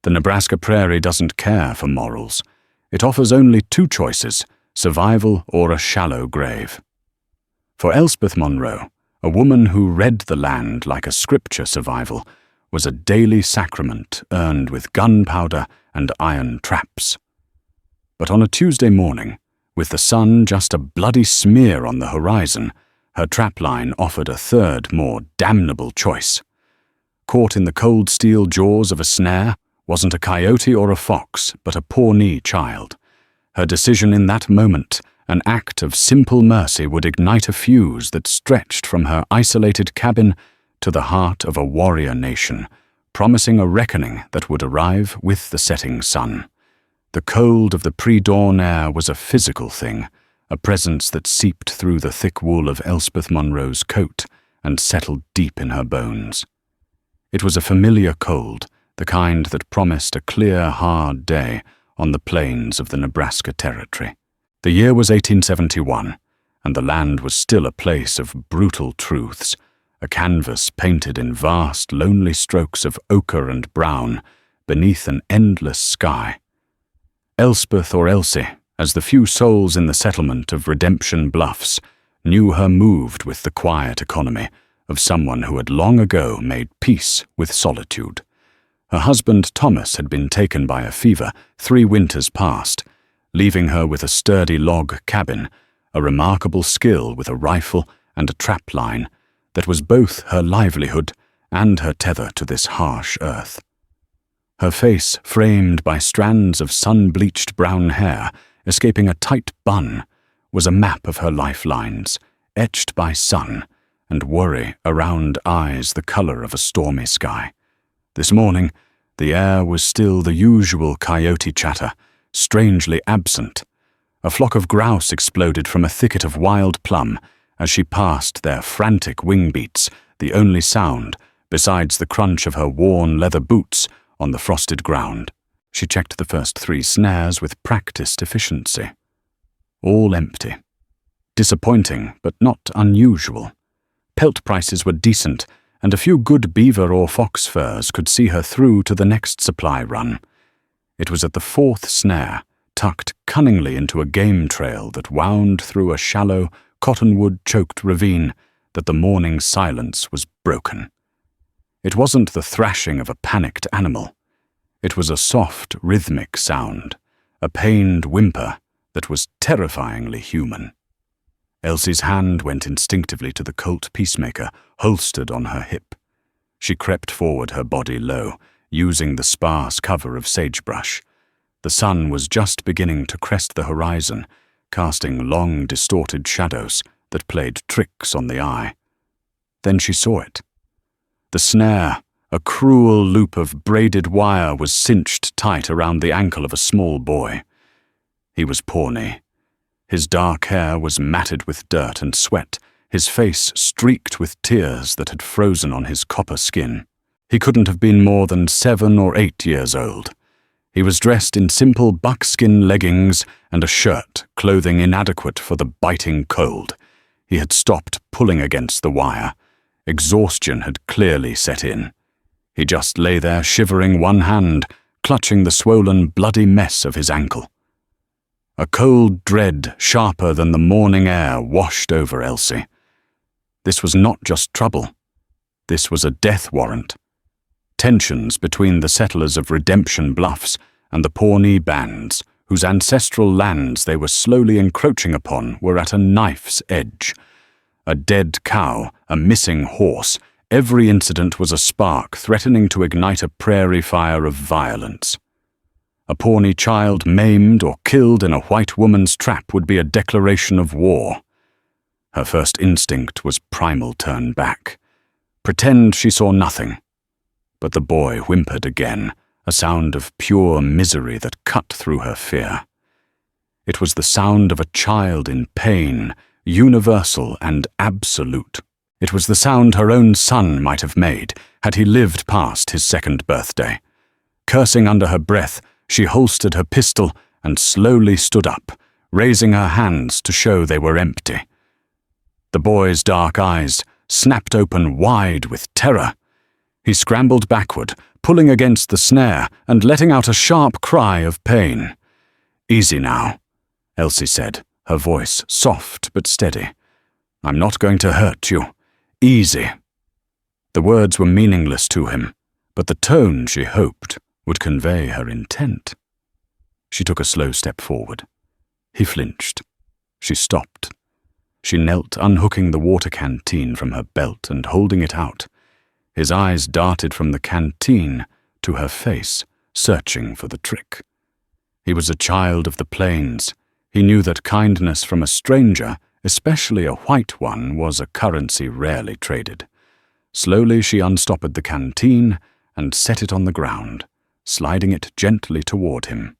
The Nebraska prairie doesn't care for morals. It offers only two choices: survival or a shallow grave. For Elspeth Monroe, a woman who read the land like a scripture survival, was a daily sacrament earned with gunpowder and iron traps. But on a Tuesday morning, with the sun just a bloody smear on the horizon, her trapline offered a third, more damnable choice. Caught in the cold steel jaws of a snare wasn't a coyote or a fox, but a Pawnee child. Her decision in that moment, an act of simple mercy, would ignite a fuse that stretched from her isolated cabin to the heart of a warrior nation, promising a reckoning that would arrive with the setting sun. The cold of the pre-dawn air was a physical thing, a presence that seeped through the thick wool of Elspeth Monroe's coat and settled deep in her bones. It was a familiar cold, the kind that promised a clear, hard day on the plains of the Nebraska Territory. The year was 1871, and the land was still a place of brutal truths, a canvas painted in vast, lonely strokes of ochre and brown beneath an endless sky. Elspeth, or Elsie, as the few souls in the settlement of Redemption Bluffs, knew her moved with the quiet economy of someone who had long ago made peace with solitude. Her husband Thomas had been taken by a fever 3 winters past, leaving her with a sturdy log cabin, a remarkable skill with a rifle and a trapline that was both her livelihood and her tether to this harsh earth. Her face, framed by strands of sun-bleached brown hair escaping a tight bun, was a map of her lifelines, etched by sun, and worry around eyes the color of a stormy sky. This morning, the air was still the usual coyote chatter, strangely absent. A flock of grouse exploded from a thicket of wild plum as she passed, their frantic wing beats the only sound besides the crunch of her worn leather boots on the frosted ground. She checked the first 3 snares with practiced efficiency. All empty. Disappointing, but not unusual. Pelt prices were decent, and a few good beaver or fox furs could see her through to the next supply run. It was at the 4th snare, tucked cunningly into a game trail that wound through a shallow, cottonwood-choked ravine, that the morning silence was broken. It wasn't the thrashing of a panicked animal. It was a soft, rhythmic sound, a pained whimper that was terrifyingly human. Elsie's hand went instinctively to the Colt Peacemaker holstered on her hip. She crept forward, her body low, using the sparse cover of sagebrush. The sun was just beginning to crest the horizon, casting long, distorted shadows that played tricks on the eye. Then she saw it. The snare, a cruel loop of braided wire, was cinched tight around the ankle of a small boy. He was Pawnee. His dark hair was matted with dirt and sweat, his face streaked with tears that had frozen on his copper skin. He couldn't have been more than 7 or 8 years old. He was dressed in simple buckskin leggings and a shirt, clothing inadequate for the biting cold. He had stopped pulling against the wire. Exhaustion had clearly set in. He just lay there shivering, one hand clutching the swollen, bloody mess of his ankle. A cold dread, sharper than the morning air, washed over Elsie. This was not just trouble. This was a death warrant. Tensions between the settlers of Redemption Bluffs and the Pawnee bands, whose ancestral lands they were slowly encroaching upon, were at a knife's edge. A dead cow, a missing horse, every incident was a spark threatening to ignite a prairie fire of violence. A Pawnee child maimed or killed in a white woman's trap would be a declaration of war. Her first instinct was primal turn back. Pretend she saw nothing. But the boy whimpered again, a sound of pure misery that cut through her fear. It was the sound of a child in pain, universal and absolute. It was the sound her own son might have made had he lived past his 2nd birthday. Cursing under her breath, she holstered her pistol and slowly stood up, raising her hands to show they were empty. The boy's dark eyes snapped open wide with terror. He scrambled backward, pulling against the snare and letting out a sharp cry of pain. "Easy now," Elsie said, her voice soft but steady. "I'm not going to hurt you. Easy." The words were meaningless to him, but the tone, she hoped, would convey her intent. She took a slow step forward. He flinched. She stopped. She knelt, unhooking the water canteen from her belt and holding it out. His eyes darted from the canteen to her face, searching for the trick. He was a child of the plains. He knew that kindness from a stranger, especially a white one, was a currency rarely traded. Slowly she unstoppered the canteen and set it on the ground, sliding it gently toward him.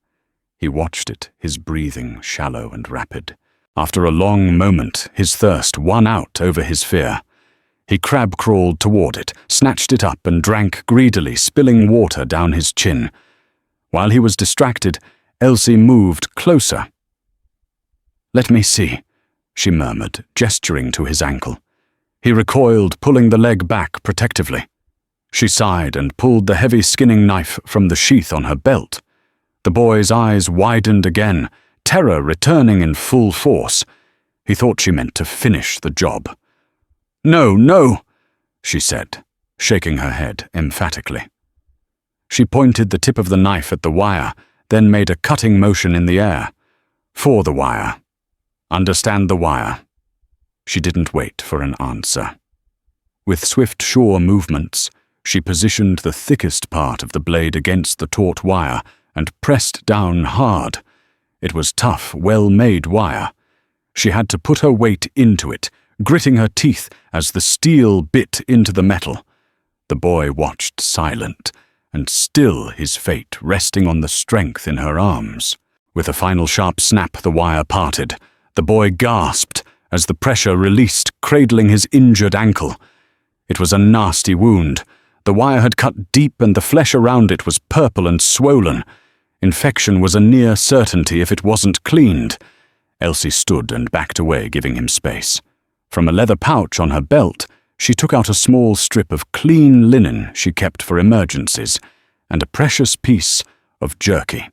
He watched it, his breathing shallow and rapid. After a long moment, his thirst won out over his fear. He crab-crawled toward it, snatched it up and drank greedily, spilling water down his chin. While he was distracted, Elsie moved closer. "Let me see," she murmured, gesturing to his ankle. He recoiled, pulling the leg back protectively. She sighed and pulled the heavy skinning knife from the sheath on her belt. The boy's eyes widened again, terror returning in full force. He thought she meant to finish the job. "No, no," she said, shaking her head emphatically. She pointed the tip of the knife at the wire, then made a cutting motion in the air. "For the wire. Understand the wire." She didn't wait for an answer. With swift, sure movements, she positioned the thickest part of the blade against the taut wire and pressed down hard. It was tough, well-made wire. She had to put her weight into it, gritting her teeth as the steel bit into the metal. The boy watched silent, and still his fate resting on the strength in her arms. With a final sharp snap, the wire parted. The boy gasped as the pressure released, cradling his injured ankle. It was a nasty wound. The wire had cut deep and the flesh around it was purple and swollen. Infection was a near certainty if it wasn't cleaned. Elsie stood and backed away, giving him space. From a leather pouch on her belt, she took out a small strip of clean linen she kept for emergencies, and a precious piece of jerky.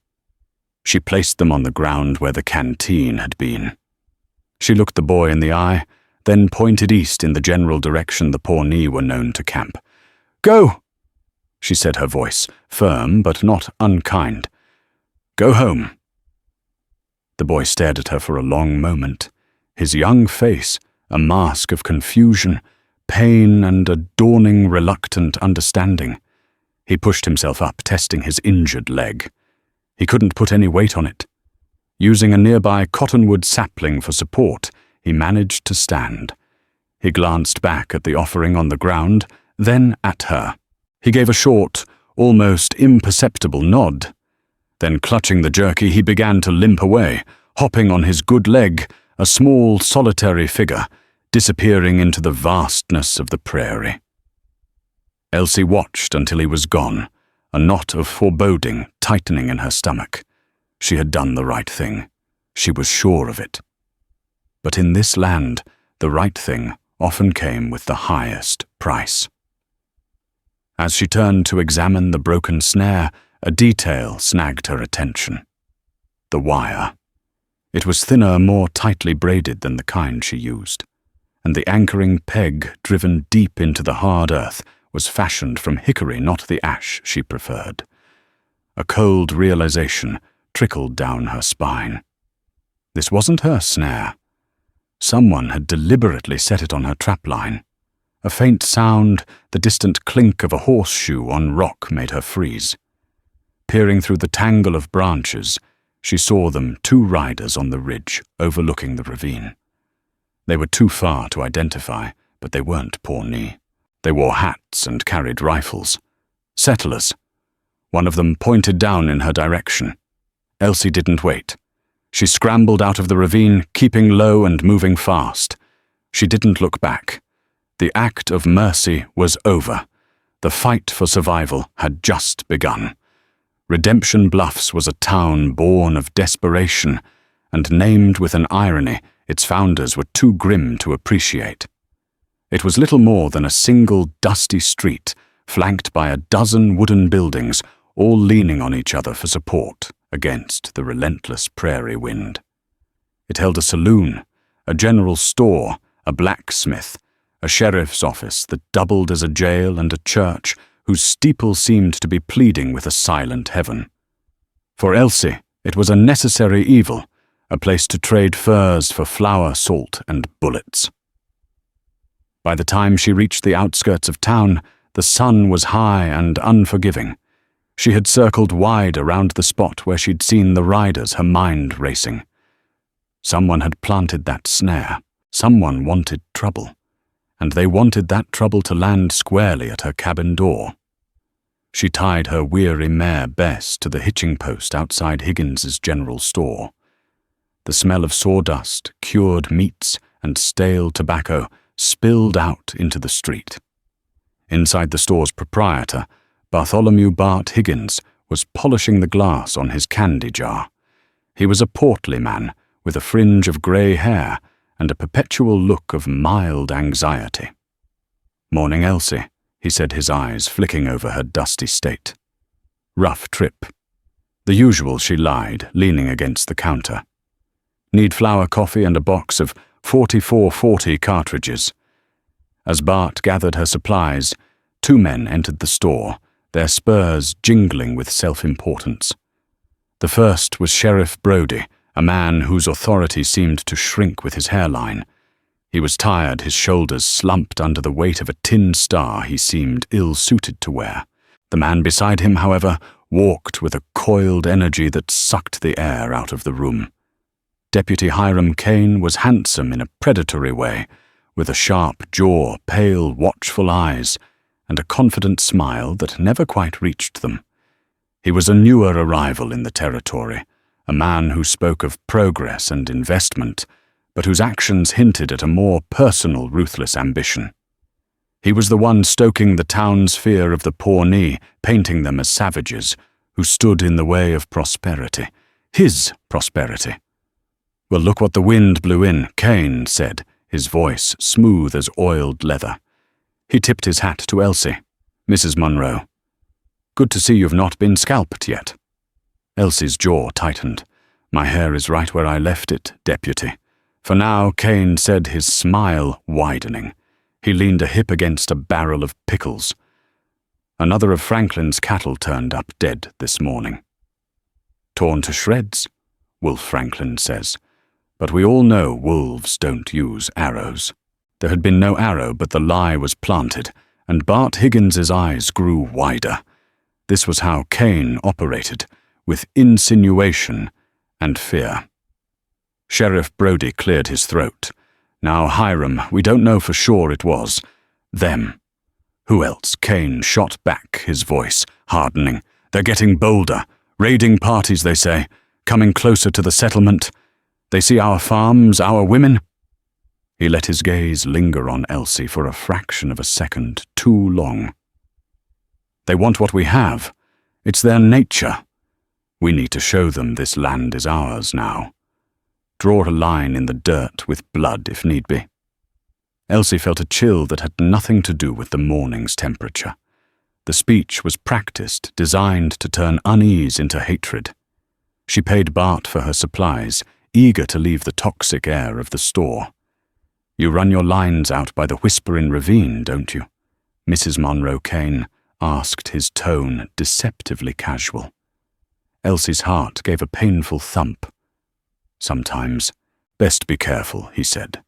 She placed them on the ground where the canteen had been. She looked the boy in the eye, then pointed east in the general direction the Pawnee were known to camp. "Go," she said, her voice firm but not unkind. "Go home." The boy stared at her for a long moment, his young face a mask of confusion, pain, and a dawning reluctant understanding. He pushed himself up, testing his injured leg. He couldn't put any weight on it. Using a nearby cottonwood sapling for support, he managed to stand. He glanced back at the offering on the ground, then at her. He gave a short, almost imperceptible nod. Then, clutching the jerky, he began to limp away, hopping on his good leg, a small, solitary figure, disappearing into the vastness of the prairie. Elsie watched until he was gone, a knot of foreboding tightening in her stomach. She had done the right thing. She was sure of it. But in this land, the right thing often came with the highest price. As she turned to examine the broken snare, a detail snagged her attention. The wire. It was thinner, more tightly braided than the kind she used, and the anchoring peg, driven deep into the hard earth, was fashioned from hickory, not the ash she preferred. A cold realization trickled down her spine. This wasn't her snare. Someone had deliberately set it on her trapline. A faint sound, the distant clink of a horseshoe on rock, made her freeze. Peering through the tangle of branches, she saw them, 2 riders on the ridge overlooking the ravine. They were too far to identify, but they weren't Pawnee. They wore hats and carried rifles. Settlers. One of them pointed down in her direction. Elsie didn't wait. She scrambled out of the ravine, keeping low and moving fast. She didn't look back. The act of mercy was over. The fight for survival had just begun. Redemption Bluffs was a town born of desperation, and named with an irony its founders were too grim to appreciate. It was little more than a single dusty street, flanked by a dozen wooden buildings, all leaning on each other for support against the relentless prairie wind. It held a saloon, a general store, a blacksmith, a sheriff's office that doubled as a jail, and a church whose steeple seemed to be pleading with a silent heaven. For Elsie, it was a necessary evil, a place to trade furs for flour, salt, and bullets. By the time she reached the outskirts of town, the sun was high and unforgiving. She had circled wide around the spot where she'd seen the riders, her mind racing. Someone had planted that snare. Someone wanted trouble. And they wanted that trouble to land squarely at her cabin door. She tied her weary mare Bess to the hitching post outside Higgins's general store. The smell of sawdust, cured meats, and stale tobacco spilled out into the street. Inside the store's proprietor, Bartholomew Bart Higgins, was polishing the glass on his candy jar. He was a portly man with a fringe of grey hair and a perpetual look of mild anxiety. "Morning, Elsie," he said, his eyes flicking over her dusty state. "Rough trip." The usual, she lied, leaning against the counter. "Need flour, coffee, and a box of 4440 cartridges." As Bart gathered her supplies, two men entered the store, their spurs jingling with self-importance. The first was Sheriff Brody, a man whose authority seemed to shrink with his hairline. He was tired, his shoulders slumped under the weight of a tin star he seemed ill-suited to wear. The man beside him, however, walked with a coiled energy that sucked the air out of the room. Deputy Hiram Kane was handsome in a predatory way, with a sharp jaw, pale, watchful eyes, and a confident smile that never quite reached them. He was a newer arrival in the territory, a man who spoke of progress and investment, but whose actions hinted at a more personal, ruthless ambition. He was the one stoking the town's fear of the Pawnee, painting them as savages, who stood in the way of prosperity, his prosperity. "Well, look what the wind blew in," Kane said, his voice smooth as oiled leather. He tipped his hat to Elsie. "Mrs. Monroe. Good to see you've not been scalped yet." Elsie's jaw tightened. "My hair is right where I left it, Deputy." For now, Kane said, his smile widening. He leaned a hip against a barrel of pickles. "Another of Franklin's cattle turned up dead this morning." "Torn to shreds," Wolf Franklin says. But we all know wolves don't use arrows. There had been no arrow, but the lie was planted, and Bart Higgins's eyes grew wider. This was how Kane operated, with insinuation and fear. Sheriff Brody cleared his throat. "Now, Hiram, we don't know for sure it was them." "Who else?" Kane shot back, his voice hardening. "They're getting bolder. Raiding parties, they say. Coming closer to the settlement. They see our farms, our women." He let his gaze linger on Elsie for a fraction of a second, too long. "They want what we have. It's their nature. We need to show them this land is ours now. Draw a line in the dirt with blood if need be." Elsie felt a chill that had nothing to do with the morning's temperature. The speech was practiced, designed to turn unease into hatred. She paid Bart for her supplies, eager to leave the toxic air of the store. "You run your lines out by the Whispering Ravine, don't you?" Mrs. Monroe Kane asked, his tone deceptively casual. Elsie's heart gave a painful thump. "Sometimes. Best be careful," he said.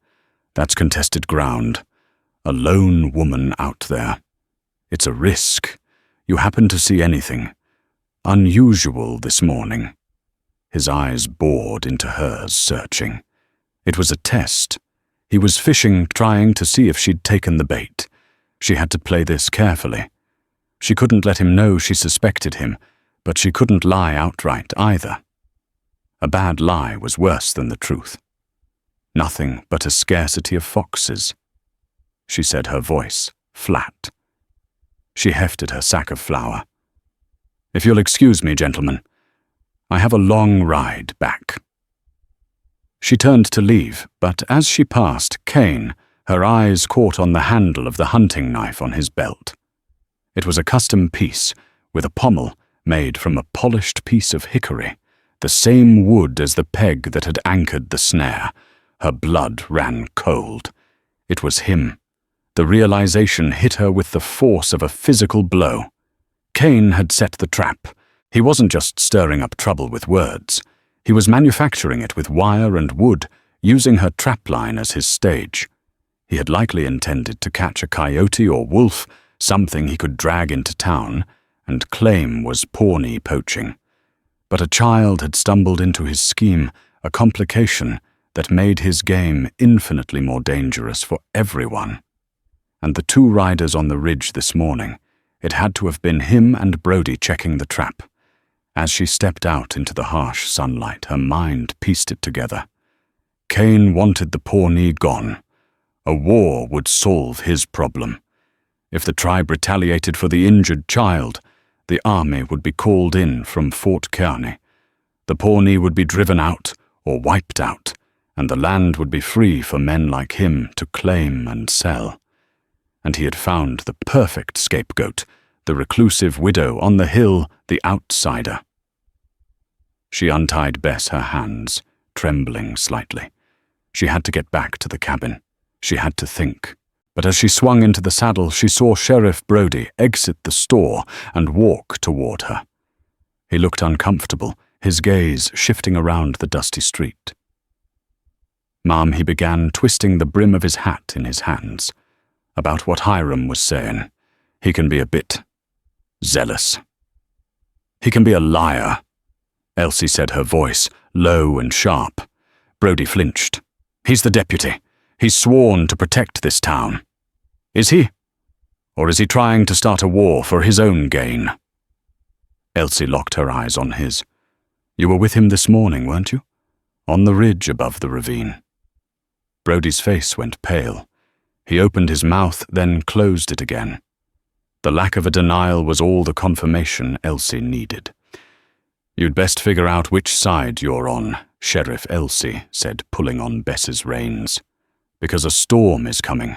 "That's contested ground. A lone woman out there. It's a risk. You happen to see anything unusual this morning?" His eyes bored into hers, searching. It was a test. He was fishing, trying to see if she'd taken the bait. She had to play this carefully. She couldn't let him know she suspected him, but she couldn't lie outright either. A bad lie was worse than the truth. "Nothing but a scarcity of foxes," she said, her voice flat. She hefted her sack of flour. "If you'll excuse me, gentlemen, I have a long ride back." She turned to leave, but as she passed Kane, her eyes caught on the handle of the hunting knife on his belt. It was a custom piece, with a pommel made from a polished piece of hickory, the same wood as the peg that had anchored the snare. Her blood ran cold. It was him. The realization hit her with the force of a physical blow. Cain had set the trap. He wasn't just stirring up trouble with words. He was manufacturing it with wire and wood, using her trapline as his stage. He had likely intended to catch a coyote or wolf, something he could drag into town, and claim was Pawnee poaching. But a child had stumbled into his scheme, a complication that made his game infinitely more dangerous for everyone. And the two riders on the ridge this morning, it had to have been him and Brody checking the trap. As she stepped out into the harsh sunlight, her mind pieced it together. Cain wanted the Pawnee gone. A war would solve his problem. If the tribe retaliated for the injured child, the army would be called in from Fort Kearney. The Pawnee would be driven out or wiped out, and the land would be free for men like him to claim and sell. And he had found the perfect scapegoat, the reclusive widow on the hill, the outsider. She untied Bess her hands, trembling slightly. She had to get back to the cabin. She had to think. But as she swung into the saddle, she saw Sheriff Brody exit the store and walk toward her. He looked uncomfortable, his gaze shifting around the dusty street. "Ma'am," he began, twisting the brim of his hat in his hands. "About what Hiram was saying. He can be a bit zealous. He can be a liar," Elsie said, her voice low and sharp. Brody flinched. "He's the deputy. He's sworn to protect this town. Is he? Or is he trying to start a war for his own gain?" Elsie locked her eyes on his. "You were with him this morning, weren't you? On the ridge above the ravine." Brody's face went pale. He opened his mouth, then closed it again. The lack of a denial was all the confirmation Elsie needed. "You'd best figure out which side you're on," Sheriff Elsie said, pulling on Bess's reins. "Because a storm is coming,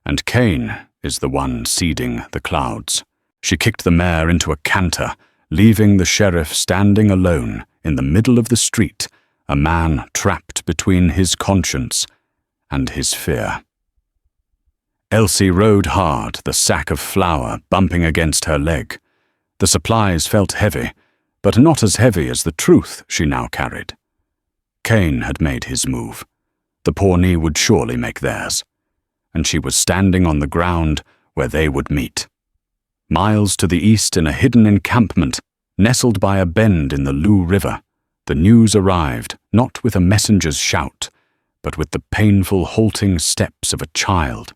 and Cain is the one seeding the clouds." She kicked the mare into a canter, leaving the sheriff standing alone in the middle of the street, a man trapped between his conscience and his fear. Elsie rode hard, the sack of flour bumping against her leg. The supplies felt heavy, but not as heavy as the truth she now carried. Cain had made his move. The Pawnee would surely make theirs, and she was standing on the ground where they would meet. Miles to the east, in a hidden encampment, nestled by a bend in the Lou River, the news arrived, not with a messenger's shout, but with the painful halting steps of a child.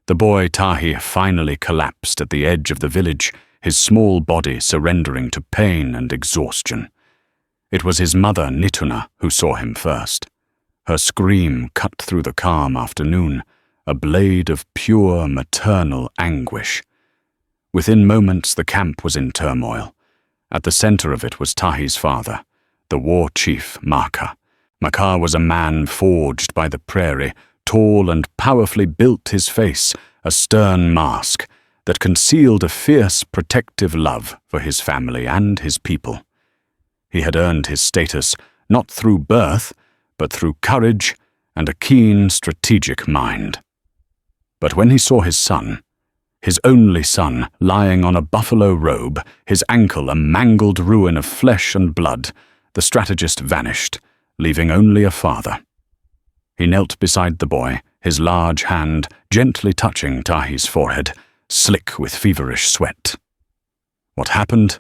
The boy Tahi finally collapsed at the edge of the village, his small body surrendering to pain and exhaustion. It was his mother, Nituna, who saw him first. Her scream cut through the calm afternoon, a blade of pure maternal anguish. Within moments the camp was in turmoil. At the center of it was Tahi's father, the war chief, Maka. Maka was a man forged by the prairie, tall and powerfully built, his face a stern mask that concealed a fierce protective love for his family and his people. He had earned his status not through birth, but through courage and a keen strategic mind. But when he saw his son, his only son, lying on a buffalo robe, his ankle a mangled ruin of flesh and blood, the strategist vanished, leaving only a father. He knelt beside the boy, his large hand gently touching Tahi's forehead, slick with feverish sweat. "What happened?"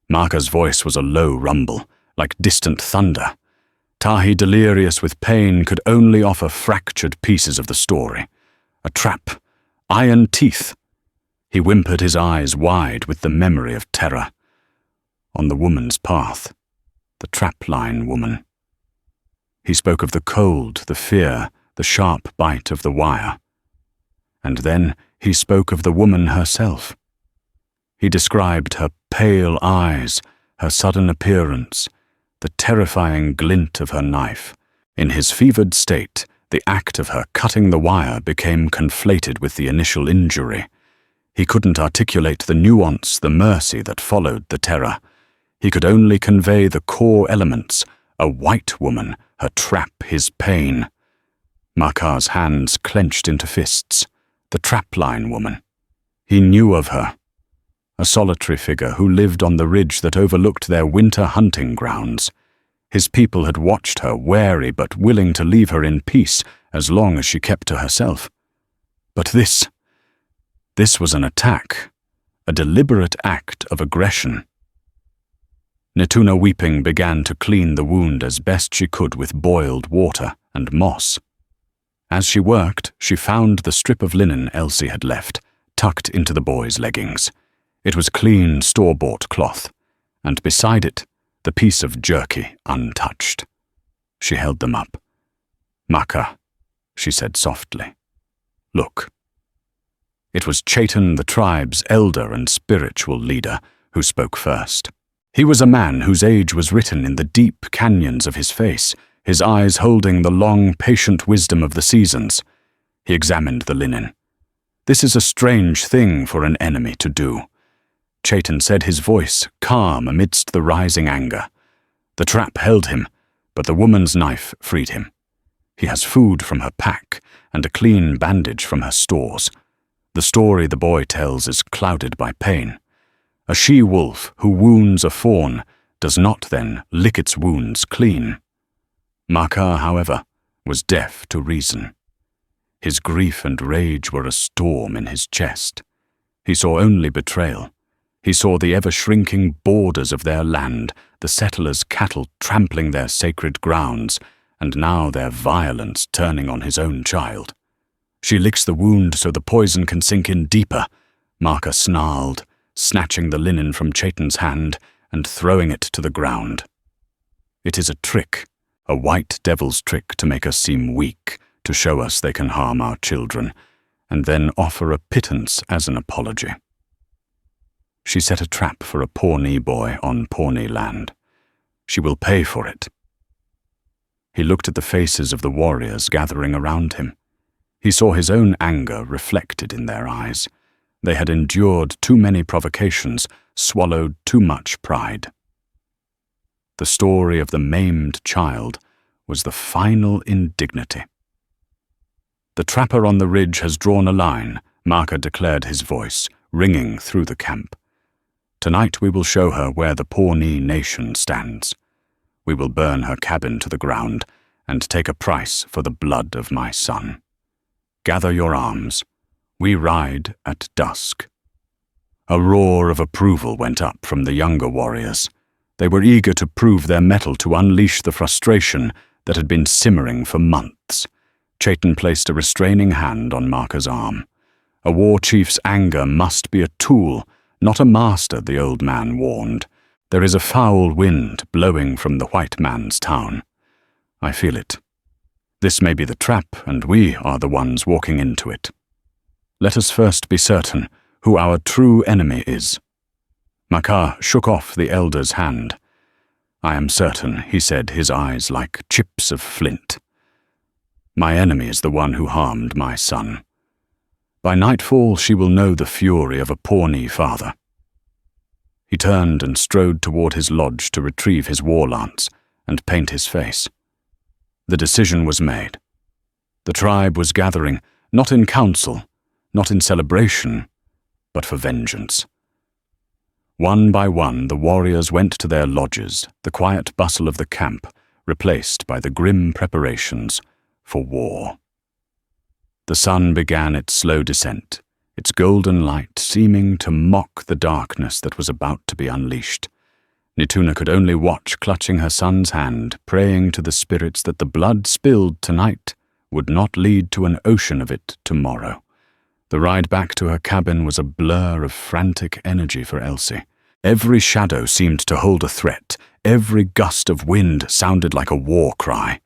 Maka's voice was a low rumble, like distant thunder. Tahi, delirious with pain, could only offer fractured pieces of the story. A trap, iron teeth. He whimpered, his eyes wide with the memory of terror. On the woman's path, the trapline woman. He spoke of the cold, the fear, the sharp bite of the wire. And then he spoke of the woman herself. He described her pale eyes, her sudden appearance, the terrifying glint of her knife. In his fevered state, the act of her cutting the wire became conflated with the initial injury. He couldn't articulate the nuance, the mercy that followed the terror. He could only convey the core elements: a white woman, her trap, his pain. Makar's hands clenched into fists. The Trapline woman. He knew of her. A solitary figure who lived on the ridge that overlooked their winter hunting grounds. His people had watched her, wary but willing to leave her in peace as long as she kept to herself. But this was an attack, a deliberate act of aggression. Nituna, weeping, began to clean the wound as best she could with boiled water and moss. As she worked, she found the strip of linen Elsie had left, tucked into the boy's leggings. It was clean, store-bought cloth, and beside it, the piece of jerky untouched. She held them up. "Maka," she said softly. "Look." It was Chaitan, the tribe's elder and spiritual leader, who spoke first. He was a man whose age was written in the deep canyons of his face, his eyes holding the long, patient wisdom of the seasons. He examined the linen. "This is a strange thing for an enemy to do." Chaitan said, his voice calm amidst the rising anger. "The trap held him, but the woman's knife freed him. He has food from her pack and a clean bandage from her stores. The story the boy tells is clouded by pain. A she-wolf who wounds a fawn does not then lick its wounds clean." Makar, however, was deaf to reason. His grief and rage were a storm in his chest. He saw only betrayal. He saw the ever-shrinking borders of their land, the settlers' cattle trampling their sacred grounds, and now their violence turning on his own child. "She licks the wound so the poison can sink in deeper," Makar snarled, snatching the linen from Chaitan's hand and throwing it to the ground. "It is a trick, a white devil's trick to make us seem weak, to show us they can harm our children, and then offer a pittance as an apology. She set a trap for a Pawnee boy on Pawnee land. She will pay for it." He looked at the faces of the warriors gathering around him. He saw his own anger reflected in their eyes. They had endured too many provocations, swallowed too much pride. The story of the maimed child was the final indignity. "The trapper on the ridge has drawn a line," Makar declared, his voice ringing through the camp. "Tonight we will show her where the Pawnee nation stands. We will burn her cabin to the ground and take a price for the blood of my son. Gather your arms. We ride at dusk." A roar of approval went up from the younger warriors. They were eager to prove their mettle, to unleash the frustration that had been simmering for months. Chaitan placed a restraining hand on Makar's arm. A war chief's anger must be a tool, not a master, the old man warned. "There is a foul wind blowing from the white man's town. I feel it. This may be the trap, and we are the ones walking into it. Let us first be certain who our true enemy is." Makar shook off the elder's hand. "I am certain," he said, his eyes like chips of flint. "My enemy is the one who harmed my son. By nightfall she will know the fury of a Pawnee father." He turned and strode toward his lodge to retrieve his war lance and paint his face. The decision was made. The tribe was gathering, not in council, not in celebration, but for vengeance. One by one, the warriors went to their lodges, the quiet bustle of the camp replaced by the grim preparations for war. The sun began its slow descent, its golden light seeming to mock the darkness that was about to be unleashed. Nituna could only watch, clutching her son's hand, praying to the spirits that the blood spilled tonight would not lead to an ocean of it tomorrow. The ride back to her cabin was a blur of frantic energy for Elsie. Every shadow seemed to hold a threat. Every gust of wind sounded like a war cry.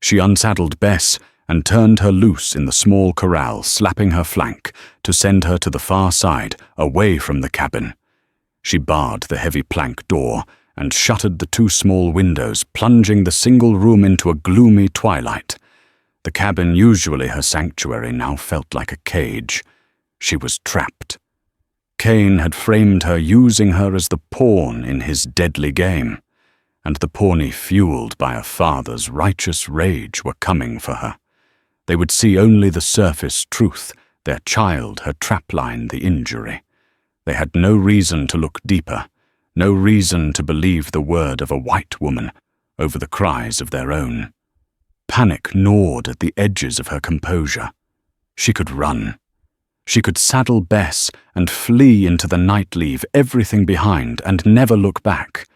She unsaddled Bess and turned her loose in the small corral, slapping her flank to send her to the far side, away from the cabin. She barred the heavy plank door and shuttered the two small windows, plunging the single room into a gloomy twilight. The cabin, usually her sanctuary, now felt like a cage. She was trapped, Cain had framed her, using her as the pawn in his deadly game, and the Pawnee, fueled by a father's righteous rage, were coming for her. They would see only the surface truth. Their child had traplined the injury. They had no reason to look deeper, no reason to believe the word of a white woman over the cries of their own. Panic gnawed at the edges of her composure. She could run. She could saddle Bess and flee into the night, leave everything behind, and never look back.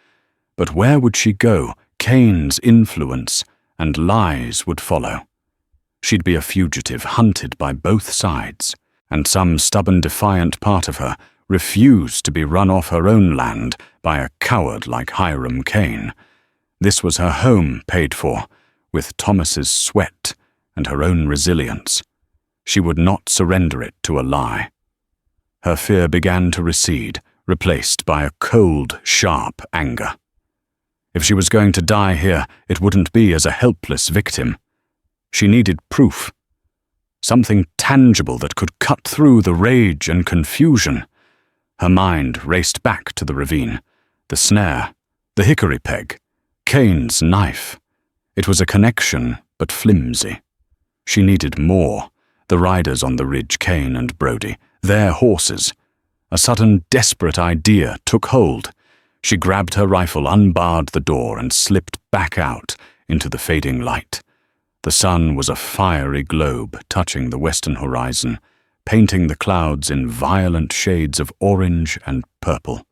But where would she go? Cain's influence and lies would follow. She'd be a fugitive, hunted by both sides, and some stubborn, defiant part of her refused to be run off her own land by a coward like Hiram Cain. This was her home paid for, with Thomas's sweat and her own resilience. She would not surrender it to a lie. Her fear began to recede, replaced by a cold, sharp anger. If she was going to die here, it wouldn't be as a helpless victim. She needed proof. Something tangible that could cut through the rage and confusion. Her mind raced back to the ravine, the snare, the hickory peg, Cain's knife. It was a connection, but flimsy. She needed more. The riders on the ridge, Cain and Brody, their horses. A sudden, desperate idea took hold. She grabbed her rifle, unbarred the door, and slipped back out into the fading light. The sun was a fiery globe touching the western horizon, painting the clouds in violent shades of orange and purple.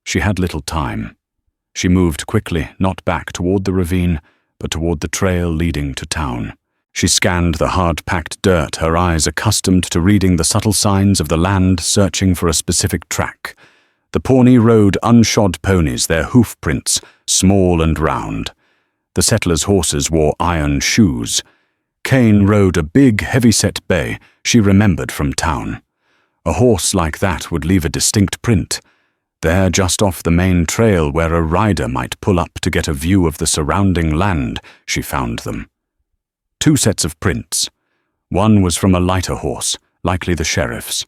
She had little time. She moved quickly, not back toward the ravine, but toward the trail leading to town. She scanned the hard-packed dirt, her eyes accustomed to reading the subtle signs of the land, searching for a specific track. The Pawnee rode unshod ponies, their hoof prints small and round. The settlers' horses wore iron shoes. Cain rode a big, heavy-set bay she remembered from town. A horse like that would leave a distinct print. There, just off the main trail where a rider might pull up to get a view of the surrounding land, she found them. 2 sets of prints. One was from a lighter horse, likely the sheriff's.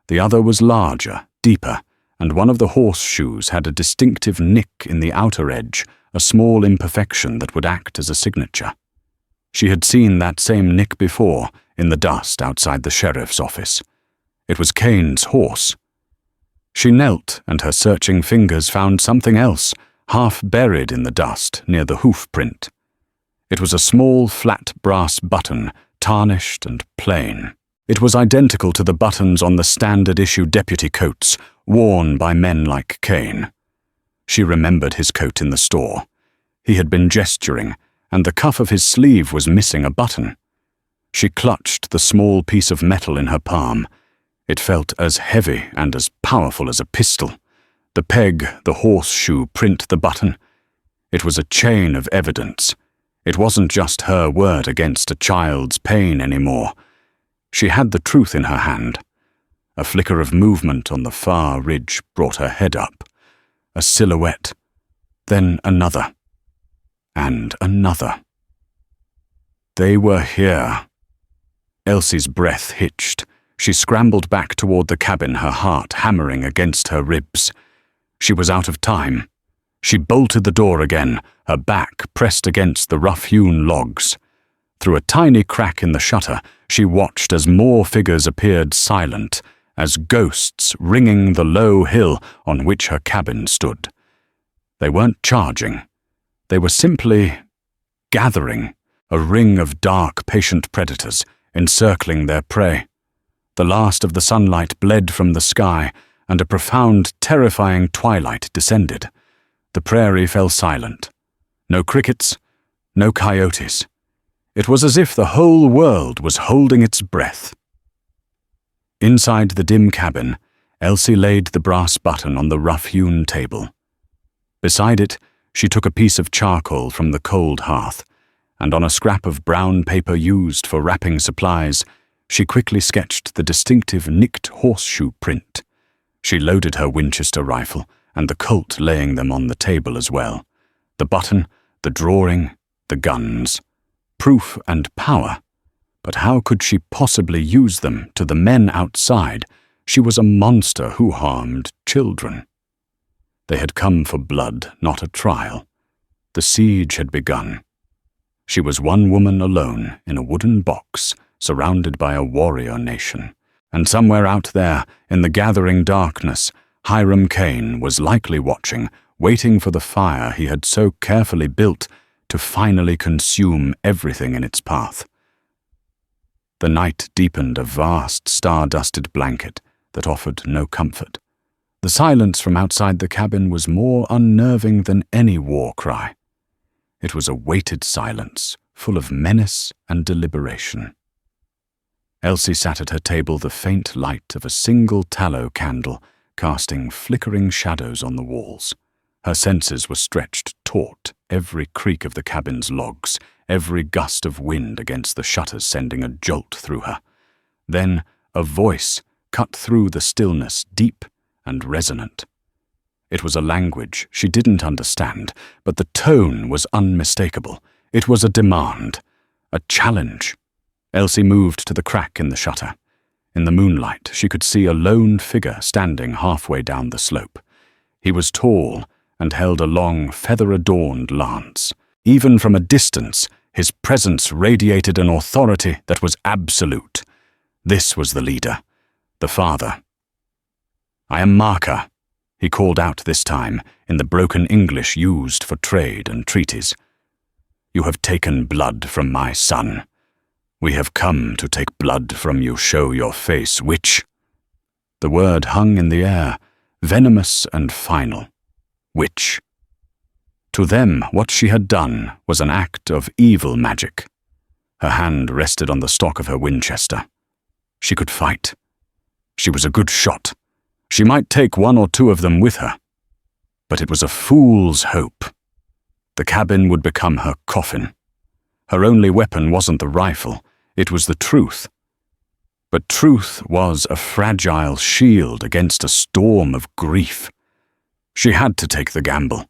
The other was larger, deeper, and one of the horseshoes had a distinctive nick in the outer edge, a small imperfection that would act as a signature. She had seen that same nick before, in the dust outside the sheriff's office. It was Cain's horse. She knelt, and her searching fingers found something else, half buried in the dust near the hoof print. It was a small, flat brass button, tarnished and plain. It was identical to the buttons on the standard-issue deputy coats worn by men like Cain. She remembered his coat in the store. He had been gesturing, and the cuff of his sleeve was missing a button. She clutched the small piece of metal in her palm. It felt as heavy and as powerful as a pistol. The peg, the horseshoe print, the button. It was a chain of evidence. It wasn't just her word against a child's pain anymore. She had the truth in her hand. A flicker of movement on the far ridge brought her head up. A silhouette. Then another. And another. They were here. Elsie's breath hitched. She scrambled back toward the cabin, her heart hammering against her ribs. She was out of time. She bolted the door again, her back pressed against the rough-hewn logs. Through a tiny crack in the shutter, she watched as more figures appeared, silent, as ghosts ringing the low hill on which her cabin stood. They weren't charging. They were simply gathering, a ring of dark, patient predators encircling their prey. The last of the sunlight bled from the sky, and a profound, terrifying twilight descended. The prairie fell silent. No crickets, no coyotes. It was as if the whole world was holding its breath. Inside the dim cabin, Elsie laid the brass button on the rough-hewn table. Beside it, she took a piece of charcoal from the cold hearth, and on a scrap of brown paper used for wrapping supplies, she quickly sketched the distinctive nicked horseshoe print. She loaded her Winchester rifle, and the Colt laying them on the table as well. The button, the drawing, the guns. Proof and power. But how could she possibly use them to the men outside, She was a monster who harmed children. They had come for blood, not a trial. The siege had begun. She was one woman alone in a wooden box, surrounded by a warrior nation. And somewhere out there, in the gathering darkness, Hiram Cain was likely watching, waiting for the fire he had so carefully built to finally consume everything in its path. The night deepened, a vast star-dusted blanket that offered no comfort. The silence from outside the cabin was more unnerving than any war cry. It was a weighted silence, full of menace and deliberation. Elsie sat at her table, the faint light of a single tallow candle casting flickering shadows on the walls. Her senses were stretched taut, every creak of the cabin's logs, every gust of wind against the shutters sending a jolt through her. Then a voice cut through the stillness, deep and resonant. It was a language she didn't understand, but the tone was unmistakable. It was a demand, a challenge. Elsie moved to the crack in the shutter. In the moonlight, she could see a lone figure standing halfway down the slope. He was tall and held a long, feather-adorned lance. Even from a distance, his presence radiated an authority that was absolute. This was the leader, the father. "I am Marker," he called out this time, in the broken English used for trade and treaties. "You have taken blood from my son. We have come to take blood from you. Show your face, witch." The word hung in the air, venomous and final. Witch. To them, what she had done was an act of evil magic. Her hand rested on the stock of her Winchester. She could fight. She was a good shot. She might take one or two of them with her. But it was a fool's hope. The cabin would become her coffin. Her only weapon wasn't the rifle, it was the truth. But truth was a fragile shield against a storm of grief. She had to take the gamble.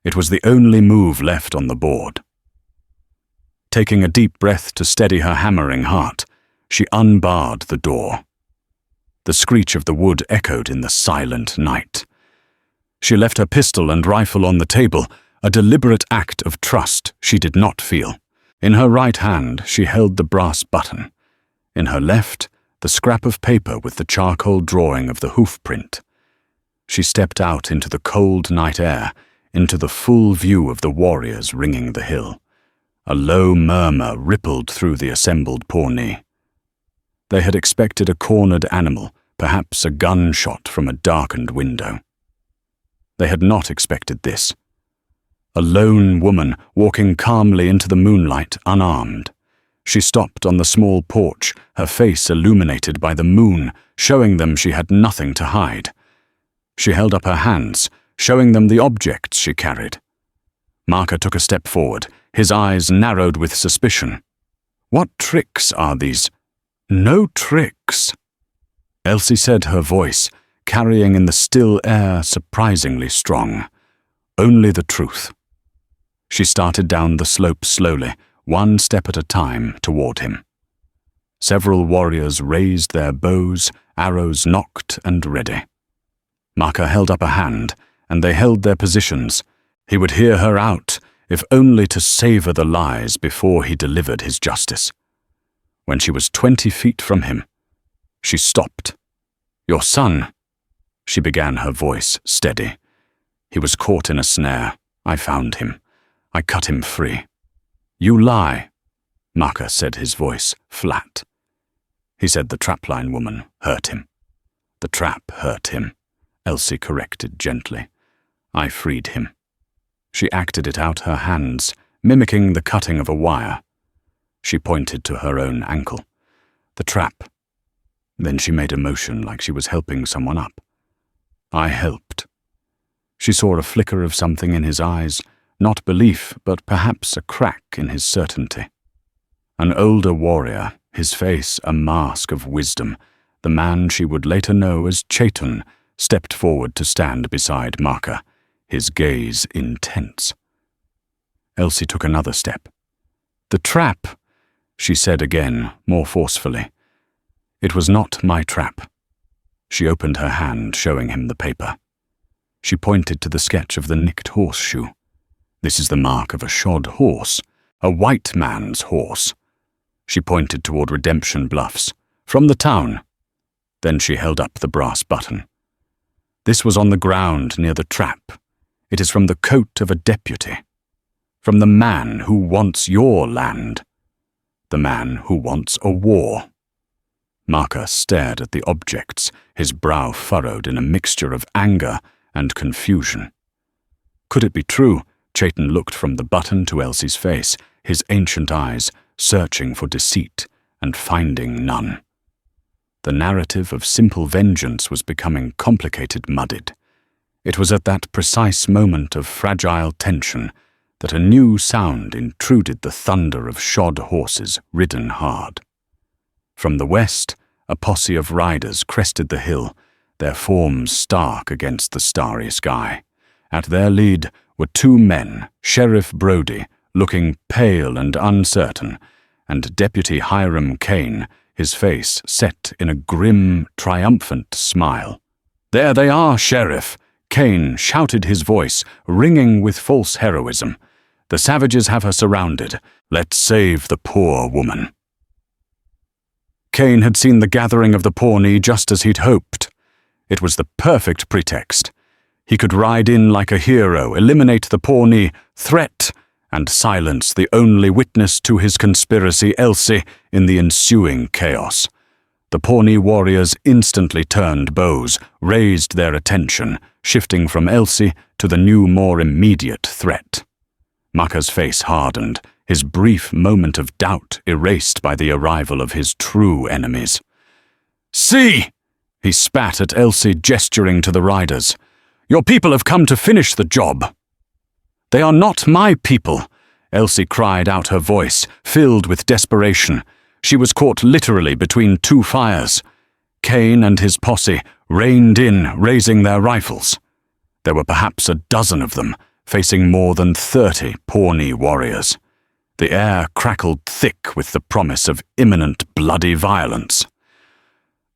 It was the only move left on the board. Taking a deep breath to steady her hammering heart, she unbarred the door. The screech of the wood echoed in the silent night. She left her pistol and rifle on the table, a deliberate act of trust she did not feel. In her right hand, she held the brass button. In her left, the scrap of paper with the charcoal drawing of the hoof print. She stepped out into the cold night air, into the full view of the warriors ringing the hill. A low murmur rippled through the assembled Pawnee. They had expected a cornered animal, perhaps a gunshot from a darkened window. They had not expected this. A lone woman walking calmly into the moonlight, unarmed. She stopped on the small porch, her face illuminated by the moon, showing them she had nothing to hide. She held up her hands, showing them the objects she carried. Marker took a step forward, his eyes narrowed with suspicion. "What tricks are these?" "No tricks," Elsie said, her voice carrying in the still air surprisingly strong. "Only the truth." She started down the slope slowly, one step at a time, toward him. Several warriors raised their bows, arrows nocked and ready. Marker held up a hand, and they held their positions. He would hear her out, if only to savor the lies before he delivered his justice. When she was 20 feet from him, she stopped. "Your son," she began, her voice steady. "He was caught in a snare. I found him. I cut him free." "You lie," Marker said, his voice flat. He said the Trapline woman hurt him. "The trap hurt him," Elsie corrected gently. "I freed him." She acted it out, her hands, mimicking the cutting of a wire. She pointed to her own ankle. "The trap." Then she made a motion like she was helping someone up. "I helped." She saw a flicker of something in his eyes, not belief, but perhaps a crack in his certainty. An older warrior, his face a mask of wisdom, the man she would later know as Chayton, stepped forward to stand beside Marker, his gaze intense. Elsie took another step. "The trap," she said again, more forcefully. "It was not my trap." She opened her hand, showing him the paper. She pointed to the sketch of the nicked horseshoe. This is the mark of a shod horse, a white man's horse. She pointed toward Redemption Bluffs, from the town. Then she held up the brass button. This was on the ground near the trap. It is from the coat of a deputy. From the man who wants your land. The man who wants a war. Maka stared at the objects, his brow furrowed in a mixture of anger and confusion. Could it be true? Chayton looked from the button to Elsie's face, his ancient eyes searching for deceit and finding none. The narrative of simple vengeance was becoming complicated, muddied. It was at that precise moment of fragile tension that a new sound intruded, the thunder of shod horses ridden hard. From the west, a posse of riders crested the hill, their forms stark against the starry sky. At their lead were two men, Sheriff Brodie, looking pale and uncertain, and Deputy Hiram Kane, his face set in a grim, triumphant smile. "There they are, Sheriff!" Kane shouted, his voice ringing with false heroism. "The savages have her surrounded. Let's save the poor woman." Kane had seen the gathering of the Pawnee just as he'd hoped. It was the perfect pretext. He could ride in like a hero, eliminate the Pawnee threat, and silence the only witness to his conspiracy, Elsie, in the ensuing chaos. The Pawnee warriors instantly turned bows, raised their attention, shifting from Elsie to the new, more immediate threat. Maka's face hardened, his brief moment of doubt erased by the arrival of his true enemies. "See!" he spat at Elsie, gesturing to the riders. "Your people have come to finish the job." "They are not my people," Elsie cried out, her voice filled with desperation. She was caught literally between two fires. Kane and his posse reined in, raising their rifles. There were perhaps a dozen of them, facing more than 30 Pawnee warriors. The air crackled thick with the promise of imminent bloody violence.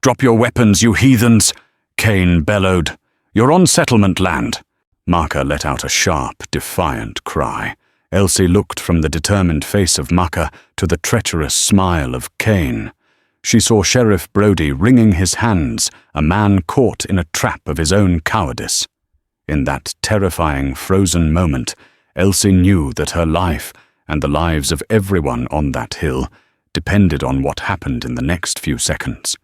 "Drop your weapons, you heathens!" Kane bellowed. "You're on settlement land." Maka let out a sharp, defiant cry. Elsie looked from the determined face of Maka to the treacherous smile of Kane. She saw Sheriff Brodie wringing his hands, a man caught in a trap of his own cowardice. In that terrifying, frozen moment, Elsie knew that her life and the lives of everyone on that hill depended on what happened in the next few seconds.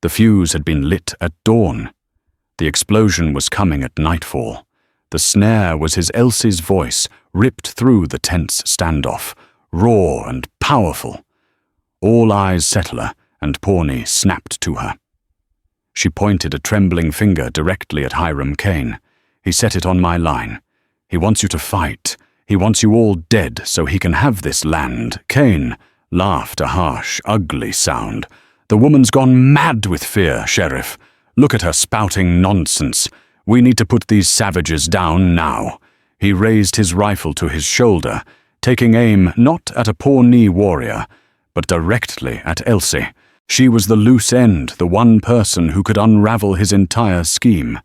The fuse had been lit at dawn. The explosion was coming at nightfall. The snare was his Elsie's voice, ripped through the tense standoff, raw and powerful. All eyes Settler and Pawnee snapped to her. She pointed a trembling finger directly at Hiram Kane. "He set it on my line. He wants you to fight. He wants you all dead so he can have this land." Kane laughed a harsh, ugly sound. "The woman's gone mad with fear, Sheriff. Look at her spouting nonsense. We need to put these savages down now." He raised his rifle to his shoulder, taking aim not at a Pawnee warrior, but directly at Elsie. She was the loose end, the one person who could unravel his entire scheme.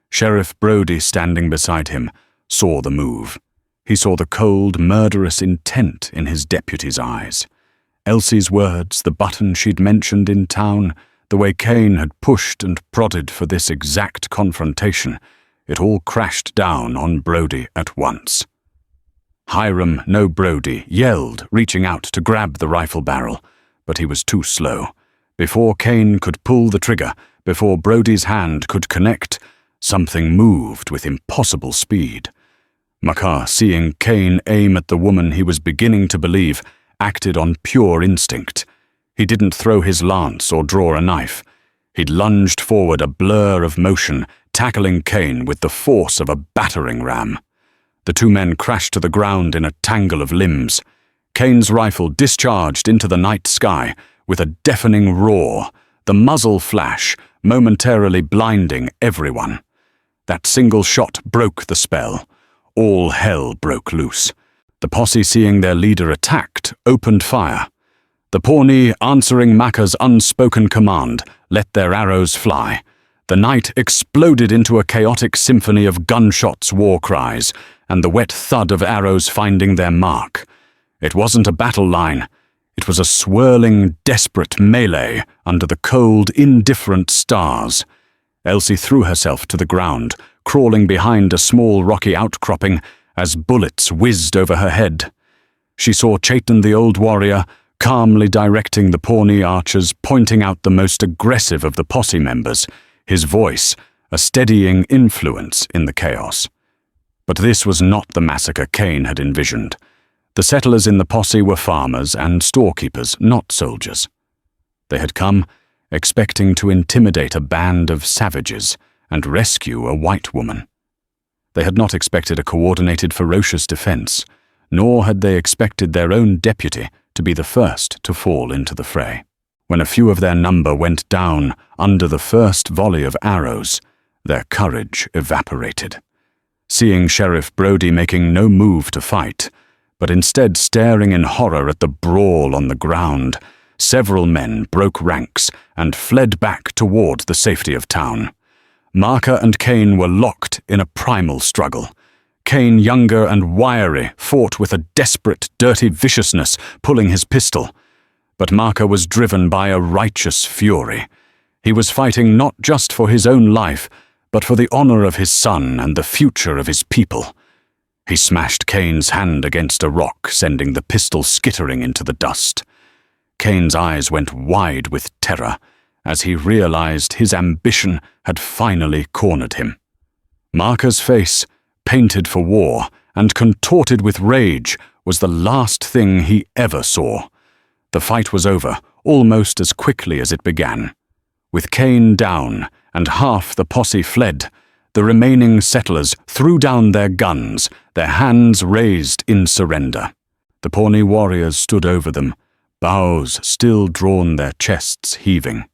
Sheriff Brodie, standing beside him, saw the move. He saw the cold, murderous intent in his deputy's eyes. Elsie's words, the button she'd mentioned in town, the way Kane had pushed and prodded for this exact confrontation, it all crashed down on Brodie at once. Hiram, no Brodie, yelled, reaching out to grab the rifle barrel, but he was too slow. Before Kane could pull the trigger, before Brodie's hand could connect, something moved with impossible speed. Maka, seeing Kane aim at the woman he was beginning to believe, acted on pure instinct. He didn't throw his lance or draw a knife. He'd lunged forward, a blur of motion, tackling Kane with the force of a battering ram. The two men crashed to the ground in a tangle of limbs. Kane's rifle discharged into the night sky with a deafening roar, the muzzle flash momentarily blinding everyone. That single shot broke the spell. All hell broke loose. The posse, seeing their leader attacked, opened fire. The Pawnee, answering Maka's unspoken command, let their arrows fly. The night exploded into a chaotic symphony of gunshots, war cries, and the wet thud of arrows finding their mark. It wasn't a battle line. It was a swirling, desperate melee under the cold, indifferent stars. Elsie threw herself to the ground, crawling behind a small rocky outcropping as bullets whizzed over her head. She saw Chaitan the old warrior calmly directing the Pawnee archers, pointing out the most aggressive of the posse members, his voice a steadying influence in the chaos. But this was not the massacre Kane had envisioned. The settlers in the posse were farmers and storekeepers, not soldiers. They had come expecting to intimidate a band of savages and rescue a white woman. They had not expected a coordinated, ferocious defense, nor had they expected their own deputy to be the first to fall into the fray. When a few of their number went down under the first volley of arrows, their courage evaporated. Seeing Sheriff Brody making no move to fight, but instead staring in horror at the brawl on the ground, several men broke ranks and fled back toward the safety of town. Marker and Kane were locked in a primal struggle. Kane, younger and wiry, fought with a desperate, dirty viciousness, pulling his pistol. But Marker was driven by a righteous fury. He was fighting not just for his own life, but for the honor of his son and the future of his people. He smashed Kane's hand against a rock, sending the pistol skittering into the dust. Kane's eyes went wide with terror as he realized his ambition had finally cornered him. Marker's face, painted for war and contorted with rage, was the last thing he ever saw. The fight was over almost as quickly as it began. With Kane down and half the posse fled, the remaining settlers threw down their guns, their hands raised in surrender. The Pawnee warriors stood over them, bows still drawn, their chests heaving.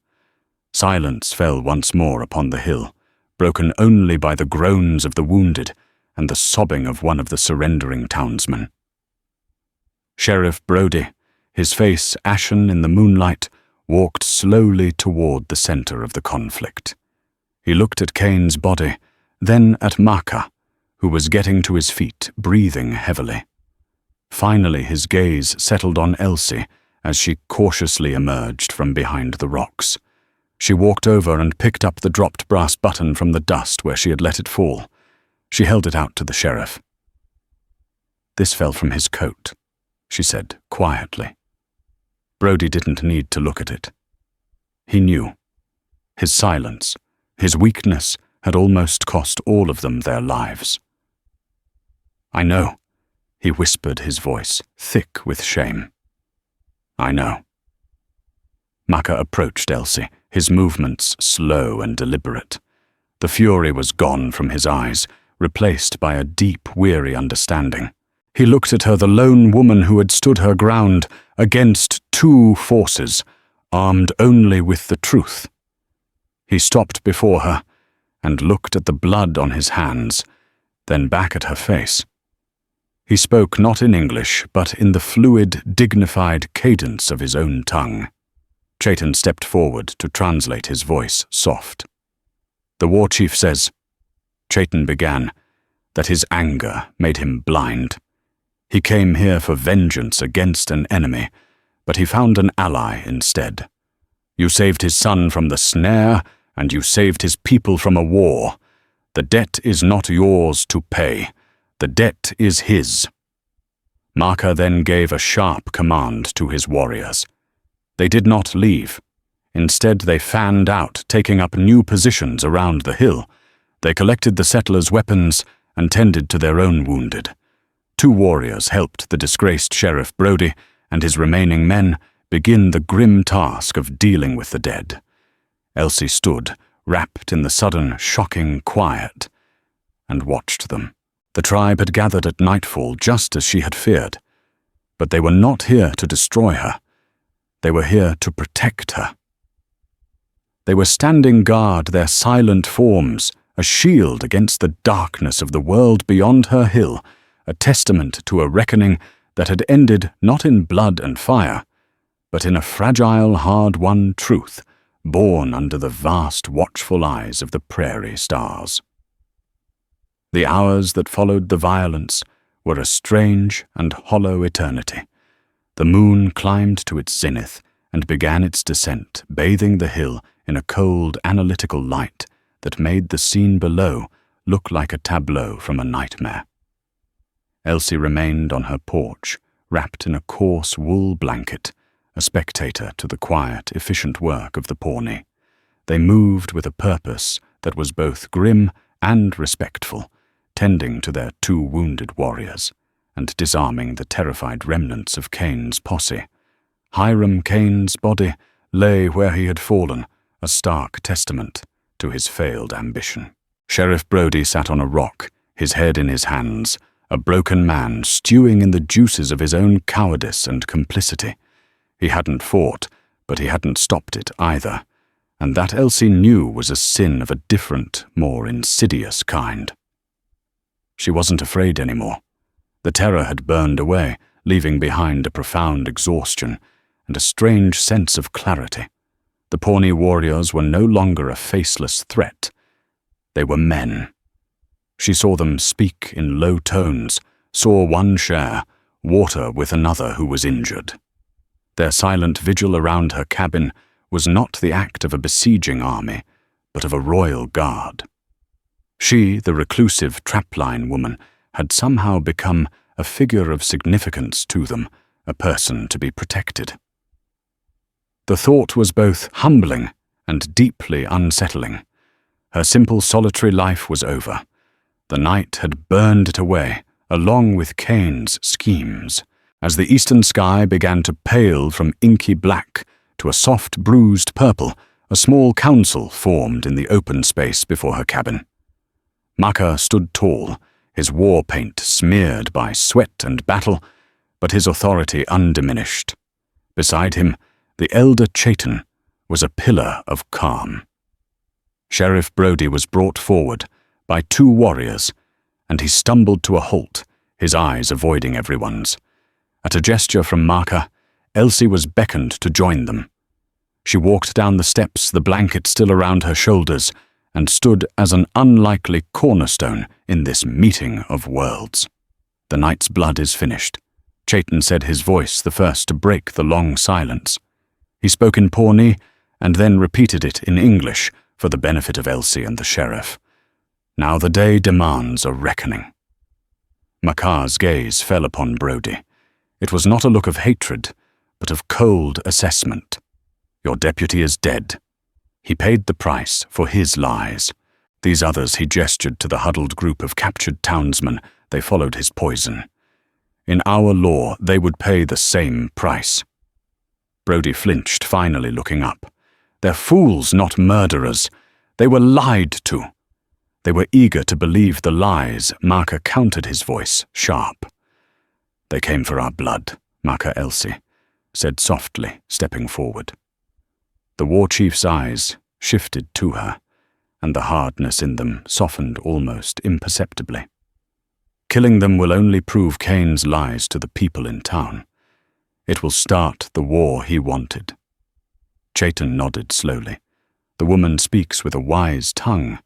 Silence fell once more upon the hill, broken only by the groans of the wounded and the sobbing of one of the surrendering townsmen. Sheriff Brody, his face ashen in the moonlight, walked slowly toward the center of the conflict. He looked at Kane's body, then at Marker, who was getting to his feet, breathing heavily. Finally his gaze settled on Elsie as she cautiously emerged from behind the rocks. She walked over and picked up the dropped brass button from the dust where she had let it fall. She held it out to the sheriff. "This fell from his coat," she said quietly. Brody didn't need to look at it. He knew. His silence, his weakness, had almost cost all of them their lives. "I know," he whispered, his voice thick with shame. "I know." Marker approached Elsie, his movements slow and deliberate. The fury was gone from his eyes, replaced by a deep, weary understanding. He looked at her, the lone woman who had stood her ground against two forces, armed only with the truth. He stopped before her and looked at the blood on his hands, then back at her face. He spoke not in English, but in the fluid, dignified cadence of his own tongue. Chaitan stepped forward to translate, his voice soft. "The war chief says," Chaitan began, "that his anger made him blind. He came here for vengeance against an enemy, but he found an ally instead. You saved his son from the snare, and you saved his people from a war. The debt is not yours to pay. The debt is his." Marker then gave a sharp command to his warriors. They did not leave. Instead, they fanned out, taking up new positions around the hill. They collected the settlers' weapons and tended to their own wounded. 2 warriors helped the disgraced Sheriff Brody and his remaining men begin the grim task of dealing with the dead. Elsie stood, wrapped in the sudden, shocking quiet, and watched them. The tribe had gathered at nightfall just as she had feared. But they were not here to destroy her. They were here to protect her. They were standing guard, their silent forms, a shield against the darkness of the world beyond her hill, a testament to a reckoning that had ended not in blood and fire, but in a fragile, hard-won truth, born under the vast, watchful eyes of the prairie stars. The hours that followed the violence were a strange and hollow eternity. The moon climbed to its zenith and began its descent, bathing the hill in a cold, analytical light that made the scene below look like a tableau from a nightmare. Elsie remained on her porch, wrapped in a coarse wool blanket, a spectator to the quiet, efficient work of the Pawnee. They moved with a purpose that was both grim and respectful, tending to their 2 wounded warriors, and disarming the terrified remnants of Kane's posse. Hiram Kane's body lay where he had fallen, a stark testament to his failed ambition. Sheriff Brody sat on a rock, his head in his hands, a broken man stewing in the juices of his own cowardice and complicity. He hadn't fought, but he hadn't stopped it either, and that Elsie knew was a sin of a different, more insidious kind. She wasn't afraid anymore. The terror had burned away, leaving behind a profound exhaustion and a strange sense of clarity. The Pawnee warriors were no longer a faceless threat. They were men. She saw them speak in low tones, saw one share water with another who was injured. Their silent vigil around her cabin was not the act of a besieging army, but of a royal guard. She, the reclusive Trapline woman, had somehow become a figure of significance to them, a person to be protected. The thought was both humbling and deeply unsettling. Her simple, solitary life was over. The night had burned it away, along with Kane's schemes. As the eastern sky began to pale from inky black to a soft, bruised purple, a small council formed in the open space before her cabin. Maka stood tall, his war paint smeared by sweat and battle, but his authority undiminished. Beside him, the elder Chayton was a pillar of calm. Sheriff Brody was brought forward by 2 warriors, and he stumbled to a halt, his eyes avoiding everyone's. At a gesture from Maka, Elsie was beckoned to join them. She walked down the steps, the blanket still around her shoulders, and stood as an unlikely cornerstone in this meeting of worlds. The night's blood is finished. Chayton said, his voice the first to break the long silence. He spoke in Pawnee and then repeated it in English for the benefit of Elsie and the sheriff. Now the day demands a reckoning. Maka's gaze fell upon Brody. It was not a look of hatred, but of cold assessment. Your deputy is dead. He paid the price for his lies. These others, he gestured to the huddled group of captured townsmen. They followed his poison. In our law, they would pay the same price. Brody flinched, finally looking up. They're fools, not murderers. They were lied to. They were eager to believe the lies. Maka countered his voice, sharp. They came for our blood, Maka Elsie said softly, stepping forward. The war chief's eyes shifted to her, and the hardness in them softened almost imperceptibly. Killing them will only prove Kane's lies to the people in town. It will start the war he wanted. Chayton nodded slowly. The woman speaks with a wise tongue.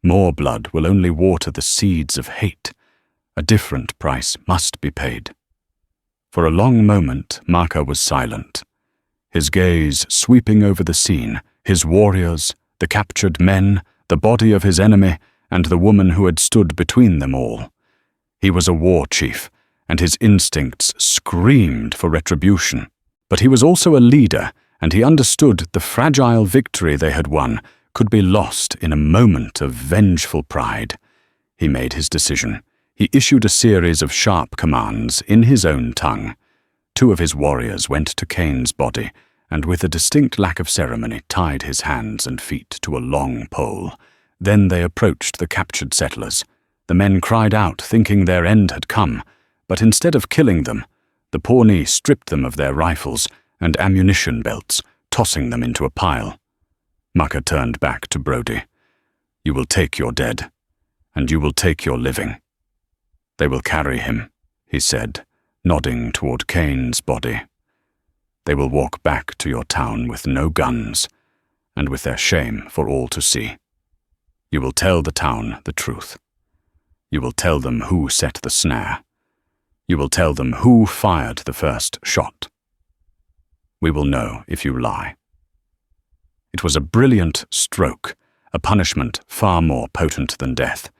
More blood will only water the seeds of hate. A different price must be paid. For a long moment, Maka was silent, his gaze sweeping over the scene, his warriors, the captured men, the body of his enemy, and the woman who had stood between them all. He was a war chief, and his instincts screamed for retribution. But he was also a leader, and he understood the fragile victory they had won could be lost in a moment of vengeful pride. He made his decision. He issued a series of sharp commands in his own tongue. 2 of his warriors went to Kane's body, and with a distinct lack of ceremony tied his hands and feet to a long pole. Then they approached the captured settlers. The men cried out, thinking their end had come, but instead of killing them, the Pawnee stripped them of their rifles and ammunition belts, tossing them into a pile. Maka turned back to Brody. You will take your dead, and you will take your living. They will carry him, he said, nodding toward Kane's body. They will walk back to your town with no guns, and with their shame for all to see. You will tell the town the truth. You will tell them who set the snare. You will tell them who fired the first shot. We will know if you lie. It was a brilliant stroke, a punishment far more potent than death.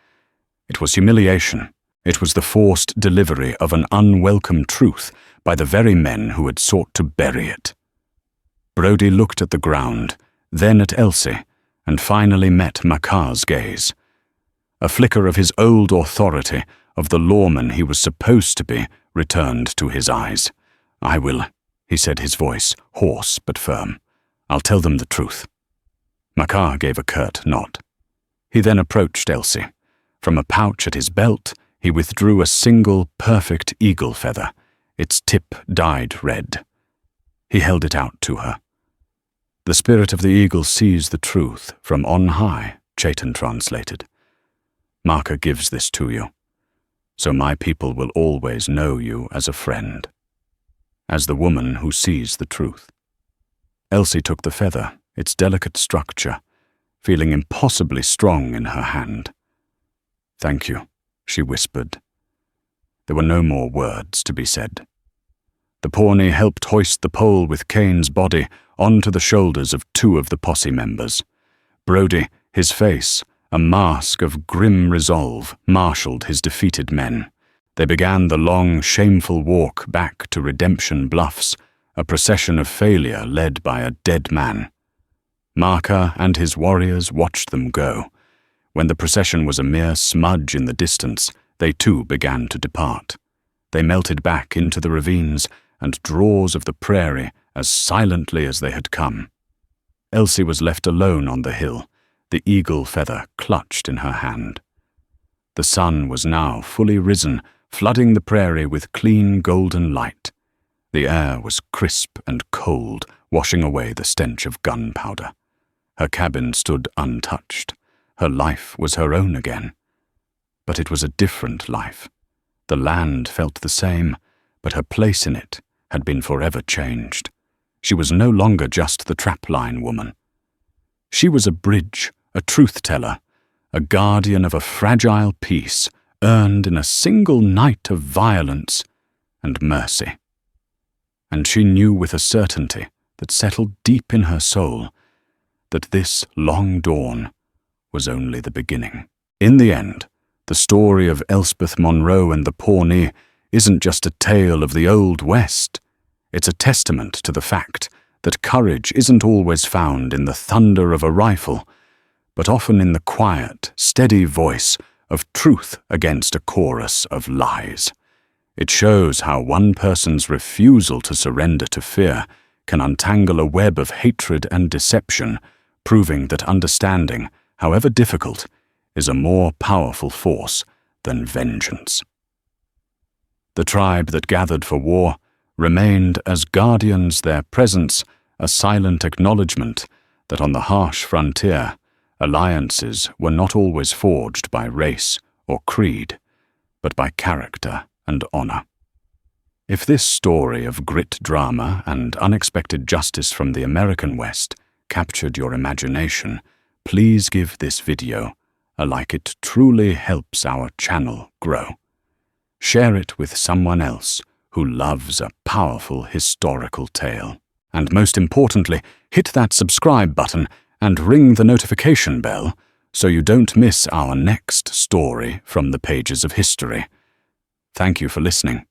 It was humiliation. It was the forced delivery of an unwelcome truth by the very men who had sought to bury it. Brodie looked at the ground, then at Elsie, and finally met Makar's gaze. A flicker of his old authority, of the lawman he was supposed to be, returned to his eyes. "I will," he said, his voice hoarse but firm. "I'll tell them the truth." Makar gave a curt nod. He then approached Elsie. From a pouch at his belt, he withdrew a single, perfect eagle feather, its tip dyed red. He held it out to her. "The spirit of the eagle sees the truth from on high," Chaitan translated. "Maka gives this to you, so my people will always know you as a friend, as the woman who sees the truth." Elsie took the feather, its delicate structure, feeling impossibly strong in her hand. "Thank you," she whispered. There were no more words to be said. The Pawnee helped hoist the pole with Kane's body onto the shoulders of 2 of the posse members. Brodie, his face a mask of grim resolve, marshalled his defeated men. They began the long, shameful walk back to Redemption Bluffs, a procession of failure led by a dead man. Maka and his warriors watched them go. When the procession was a mere smudge in the distance, they too began to depart. They melted back into the ravines and draws of the prairie as silently as they had come. Elsie was left alone on the hill, the eagle feather clutched in her hand. The sun was now fully risen, flooding the prairie with clean golden light. The air was crisp and cold, washing away the stench of gunpowder. Her cabin stood untouched. Her life was her own again. But it was a different life. The land felt the same, but her place in it had been forever changed. She was no longer just the Trapline woman. She was a bridge, a truth-teller, a guardian of a fragile peace earned in a single night of violence and mercy. And she knew with a certainty that settled deep in her soul that this long dawn was only the beginning. In the end, the story of Elspeth Monroe and the Pawnee isn't just a tale of the Old West. It's a testament to the fact that courage isn't always found in the thunder of a rifle, but often in the quiet, steady voice of truth against a chorus of lies. It shows how one person's refusal to surrender to fear can untangle a web of hatred and deception, proving that understanding, however difficult, is a more powerful force than vengeance. The tribe that gathered for war remained as guardians, their presence a silent acknowledgement that on the harsh frontier, alliances were not always forged by race or creed, but by character and honor. If this story of grit drama and unexpected justice from the American West captured your imagination, please give this video a like. It truly helps our channel grow. Share it with someone else who loves a powerful historical tale. And most importantly, hit that subscribe button and ring the notification bell so you don't miss our next story from the pages of history. Thank you for listening.